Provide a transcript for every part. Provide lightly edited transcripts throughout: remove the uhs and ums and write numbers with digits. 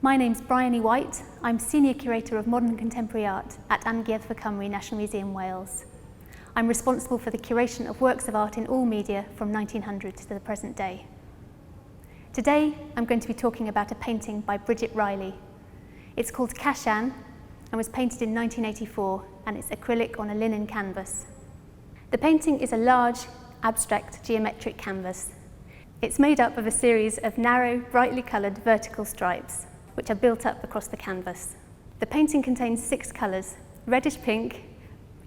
My name's Bryony White. I'm Senior Curator of Modern and Contemporary Art at Amgueddfa Cymru National Museum, Wales. I'm responsible for the curation of works of art in all media from 1900 to the present day. Today, I'm going to be talking about a painting by Bridget Riley. It's called Kashan and was painted in 1984, and it's acrylic on a linen canvas. The painting is a large, abstract, geometric canvas. It's made up of a series of narrow, brightly coloured vertical stripes, which are built up across the canvas. The painting contains 6 colours: reddish pink,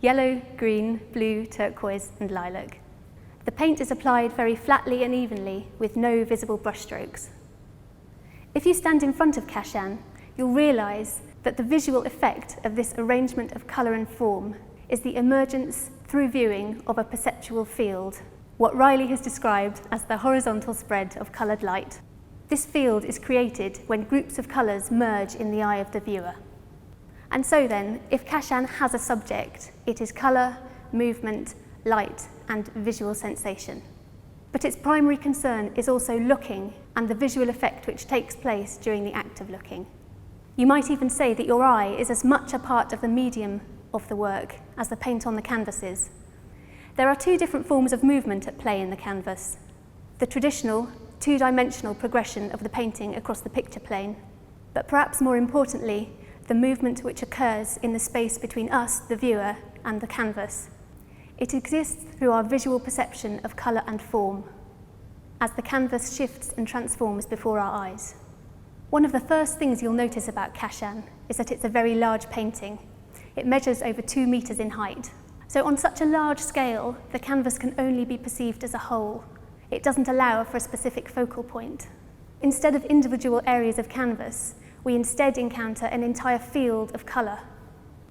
yellow, green, blue, turquoise and lilac. The paint is applied very flatly and evenly with no visible brushstrokes. If you stand in front of Kashan, you'll realise that the visual effect of this arrangement of colour and form is the emergence through viewing of a perceptual field, what Riley has described as the horizontal spread of coloured light. This field is created when groups of colours merge in the eye of the viewer. And so then, if Kashan has a subject, it is colour, movement, light and visual sensation. But its primary concern is also looking and the visual effect which takes place during the act of looking. You might even say that your eye is as much a part of the medium of the work as the paint on the canvas is. There are 2 different forms of movement at play in the canvas: the traditional, 2-dimensional progression of the painting across the picture plane, but perhaps more importantly, the movement which occurs in the space between us, the viewer, and the canvas. It exists through our visual perception of colour and form, as the canvas shifts and transforms before our eyes. One of the first things you'll notice about Kashan is that it's a very large painting. It measures over 2 metres in height. So on such a large scale, the canvas can only be perceived as a whole. It doesn't allow for a specific focal point. Instead of individual areas of canvas, we instead encounter an entire field of colour.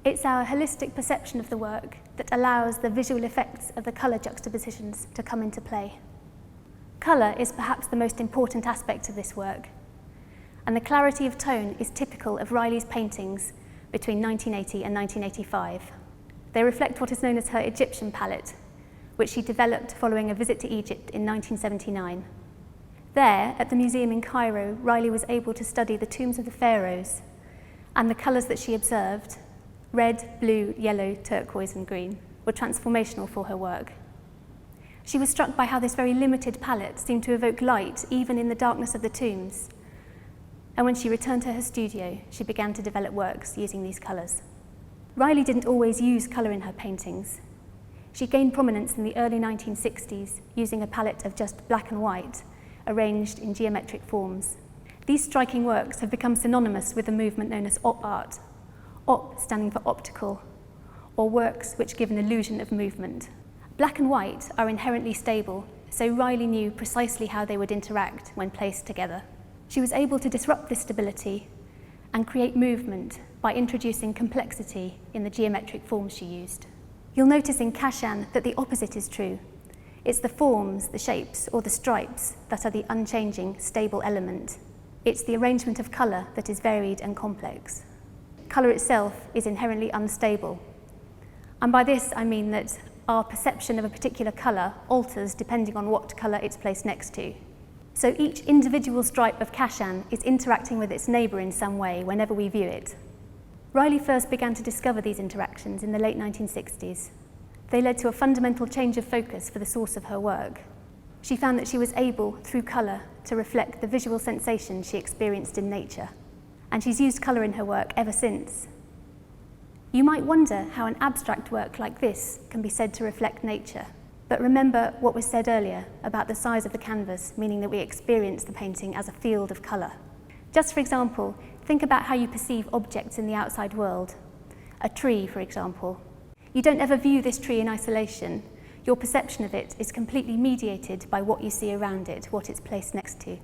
It's our holistic perception of the work that allows the visual effects of the colour juxtapositions to come into play. Colour is perhaps the most important aspect of this work, and the clarity of tone is typical of Riley's paintings between 1980 and 1985. They reflect what is known as her Egyptian palette, which she developed following a visit to Egypt in 1979. There, at the museum in Cairo, Riley was able to study the tombs of the pharaohs, and the colours that she observed, red, blue, yellow, turquoise and green, were transformational for her work. She was struck by how this very limited palette seemed to evoke light even in the darkness of the tombs. And when she returned to her studio, she began to develop works using these colours. Riley didn't always use colour in her paintings. She gained prominence in the early 1960s using a palette of just black and white, arranged in geometric forms. These striking works have become synonymous with the movement known as op art, op standing for optical, or works which give an illusion of movement. Black and white are inherently stable, so Riley knew precisely how they would interact when placed together. She was able to disrupt this stability and create movement by introducing complexity in the geometric forms she used. You'll notice in Kashan that the opposite is true. It's the forms, the shapes, or the stripes that are the unchanging, stable element. It's the arrangement of colour that is varied and complex. Colour itself is inherently unstable. And by this I mean that our perception of a particular colour alters depending on what colour it's placed next to. So each individual stripe of Kashan is interacting with its neighbour in some way whenever we view it. Riley first began to discover these interactions in the late 1960s. They led to a fundamental change of focus for the source of her work. She found that she was able, through colour, to reflect the visual sensations she experienced in nature. And she's used colour in her work ever since. You might wonder how an abstract work like this can be said to reflect nature. But remember what was said earlier about the size of the canvas, meaning that we experience the painting as a field of colour. Just for example, think about how you perceive objects in the outside world. A tree, for example. You don't ever view this tree in isolation. Your perception of it is completely mediated by what you see around it, what it's placed next to.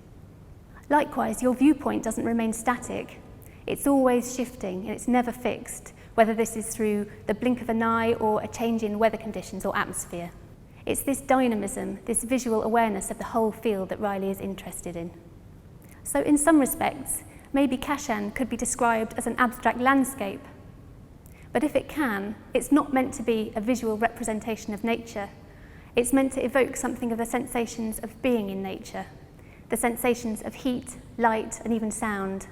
Likewise, your viewpoint doesn't remain static. It's always shifting and it's never fixed, whether this is through the blink of an eye or a change in weather conditions or atmosphere. It's this dynamism, this visual awareness of the whole field that Riley is interested in. So in some respects, maybe Kashan could be described as an abstract landscape. But if it can, it's not meant to be a visual representation of nature. It's meant to evoke something of the sensations of being in nature, the sensations of heat, light, and even sound.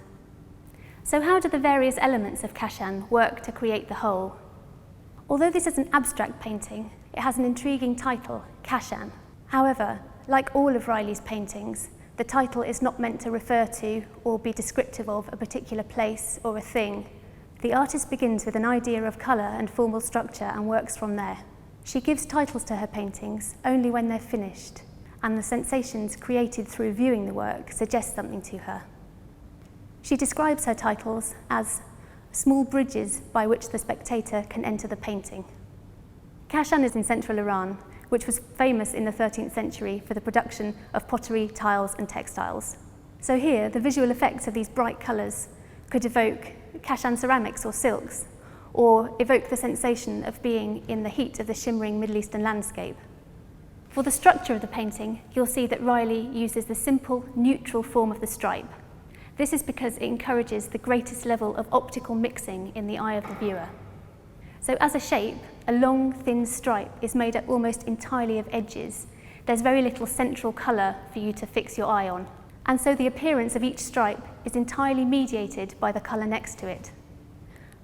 So how do the various elements of Kashan work to create the whole? Although this is an abstract painting, it has an intriguing title, Kashan. However, like all of Riley's paintings, the title is not meant to refer to or be descriptive of a particular place or a thing. The artist begins with an idea of colour and formal structure and works from there. She gives titles to her paintings only when they're finished, and the sensations created through viewing the work suggest something to her. She describes her titles as small bridges by which the spectator can enter the painting. Kashan is in central Iran, which was famous in the 13th century for the production of pottery, tiles and textiles. So here, the visual effects of these bright colours could evoke Kashan ceramics or silks, or evoke the sensation of being in the heat of the shimmering Middle Eastern landscape. For the structure of the painting, you'll see that Riley uses the simple, neutral form of the stripe. This is because it encourages the greatest level of optical mixing in the eye of the viewer. So as a shape, a long, thin stripe is made up almost entirely of edges. There's very little central colour for you to fix your eye on. And so the appearance of each stripe is entirely mediated by the colour next to it.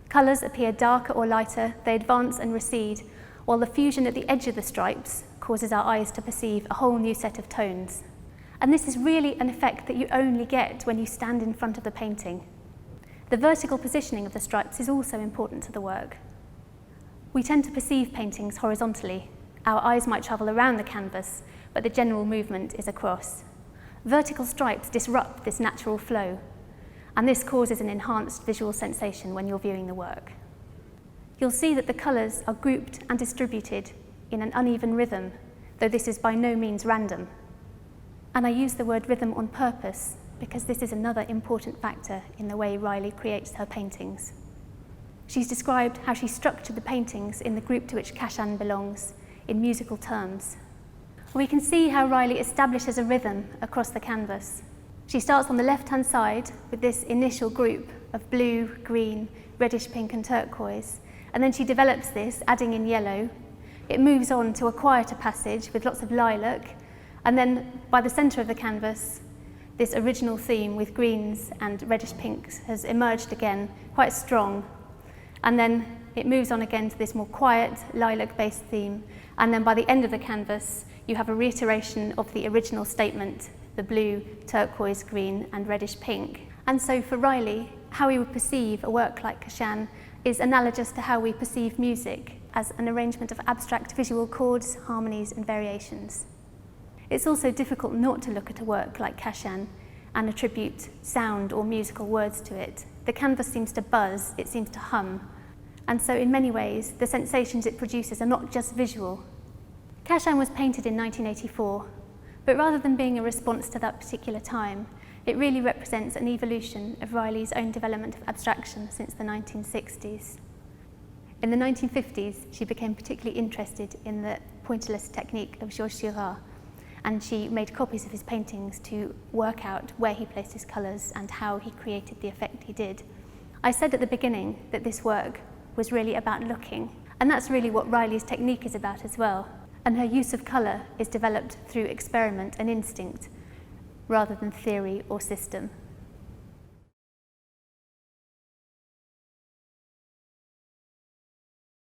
Colours appear darker or lighter, they advance and recede, while the fusion at the edge of the stripes causes our eyes to perceive a whole new set of tones. And this is really an effect that you only get when you stand in front of the painting. The vertical positioning of the stripes is also important to the work. We tend to perceive paintings horizontally. Our eyes might travel around the canvas, but the general movement is across. Vertical stripes disrupt this natural flow, and this causes an enhanced visual sensation when you're viewing the work. You'll see that the colours are grouped and distributed in an uneven rhythm, though this is by no means random. And I use the word rhythm on purpose because this is another important factor in the way Riley creates her paintings. She's described how she structured the paintings in the group to which Kashan belongs in musical terms. We can see how Riley establishes a rhythm across the canvas. She starts on the left-hand side with this initial group of blue, green, reddish pink and turquoise, and then she develops this, adding in yellow. It moves on to a quieter passage with lots of lilac, and then by the centre of the canvas, this original theme with greens and reddish pinks has emerged again, quite strong. And then it moves on again to this more quiet, lilac-based theme. And then by the end of the canvas, you have a reiteration of the original statement, the blue, turquoise, green, and reddish pink. And so for Riley, how we would perceive a work like Kashan is analogous to how we perceive music, as an arrangement of abstract visual chords, harmonies, and variations. It's also difficult not to look at a work like Kashan and attribute sound or musical words to it. The canvas seems to buzz, it seems to hum. And so in many ways, the sensations it produces are not just visual. Kashan was painted in 1984, but rather than being a response to that particular time, it really represents an evolution of Riley's own development of abstraction since the 1960s. In the 1950s, she became particularly interested in the pointillist technique of Georges Seurat, and she made copies of his paintings to work out where he placed his colours and how he created the effect he did. I said at the beginning that this work was really about looking, and that's really what Riley's technique is about as well. And her use of colour is developed through experiment and instinct, rather than theory or system.